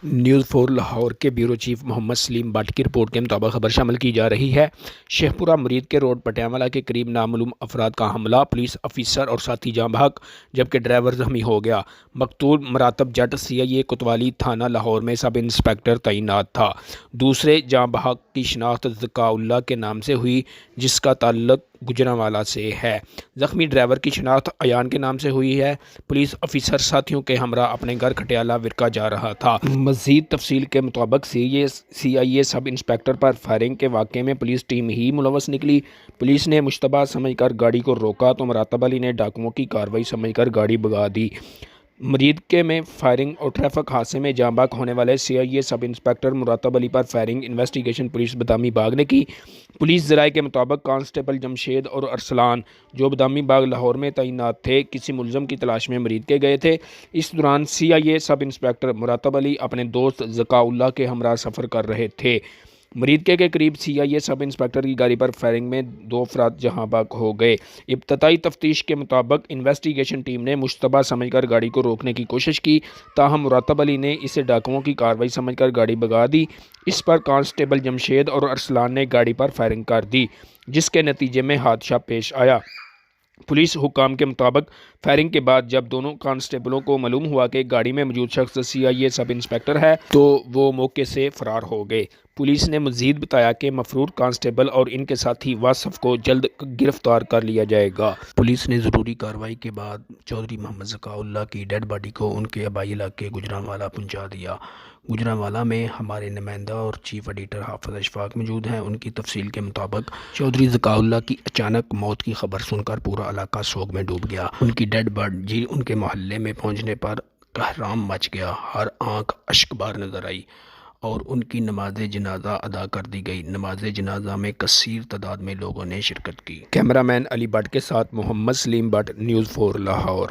News four Lahore کے bureau chief Muhammad Saleem Butt کی report کے مطابق خبر شامل کی جا رہی ہے۔ شیخ پورہ مرید کے روڈ پٹیاملہ کے قریب نامعلوم افراد کا حملہ، پولیس افیسر اور ساتھی جاں بحق جبکہ ڈرائیور زخمی ہو گیا۔ مقتول مراتب جٹ CIA کوتوالی تھانہ لاہور میں سب انسپکٹر تعینات تھا۔ دوسرے جاں بحق کی شناخت ذکاء اللہ کے نام سے ہوئی جس کا تعلق گجرانوالہ سے ہے۔ زخمی ڈرائیور کی شناخت ایان کے نام سے ہوئی ہے۔ پولیس افیسر ساتھیوں کے ہمراہ اپنے گھر کھٹیالہ ورکا جا رہا تھا۔ مزید تفصیل کے مطابق CIA سب انسپکٹر پر فائرنگ کے واقعے میں پولیس ٹیم ہی ملوث نکلی۔ پولیس نے مشتبہ سمجھ کر گاڑی کو روکا تو مراتب علی نے ڈاکوؤں کی کارروائی سمجھ کر گاڑی بھگا دی۔ مرید کے میں فائرنگ اور ٹریفک حادثے میں جاں بحق ہونے والے CIA سب انسپکٹر مراتب علی پر فائرنگ انویسٹیگیشن پولیس بادامی باغ نے کی۔ پولیس ذرائع کے مطابق کانسٹیبل جمشید اور ارسلان جو بادامی باغ لاہور میں تعینات تھے کسی ملزم کی تلاش میں مرید کے گئے تھے۔ اس دوران CIA سب انسپکٹر مراتب علی اپنے دوست ذکاء اللہ کے ہمراہ سفر کر رہے تھے۔ مرید کے قریب CIA سب انسپکٹر کی گاڑی پر فائرنگ میں 2 افراد جہاں بحق ہو گئے۔ ابتدائی تفتیش کے مطابق انویسٹیگیشن ٹیم نے مشتبہ سمجھ کر گاڑی کو روکنے کی کوشش کی، تاہم مراتب علی نے اسے ڈاکوؤں کی کارروائی سمجھ کر گاڑی بھگا دی۔ اس پر کانسٹیبل جمشید اور ارسلان نے گاڑی پر فائرنگ کر دی جس کے نتیجے میں حادثہ پیش آیا۔ پولیس حکام کے مطابق فائرنگ کے بعد جب دونوں کانسٹیبلوں کو معلوم ہوا کہ گاڑی میں موجود شخص CIA سب انسپکٹر ہے تو وہ موقع سے فرار ہو گئے۔ پولیس نے مزید بتایا کہ مفرور کانسٹیبل اور ان کے ساتھی واصف کو جلد گرفتار کر لیا جائے گا۔ پولیس نے ضروری کارروائی کے بعد چودھری محمد ذکاء اللہ کی ڈیڈ باڈی کو ان کے آبائی علاقے گجرانوالہ پہنچا دیا۔ گجرانوالہ میں ہمارے نمائندہ اور چیف ایڈیٹر حافظ اشفاق موجود ہیں۔ ان کی تفصیل کے مطابق چودھری ذکاء اللہ کی اچانک موت کی خبر سن کر پورا علاقہ سوگ میں ڈوب گیا۔ ان کی ڈیڈ باڈی ان کے محلے میں پہنچنے پر کہرام مچ گیا، ہر آنکھ اشک بار نظر آئی اور ان کی نماز جنازہ ادا کر دی گئی۔ نماز جنازہ میں کثیر تعداد میں لوگوں نے شرکت کی۔ کیمرہ مین علی بٹ کے ساتھ محمد سلیم بٹ، نیوز 4 لاہور۔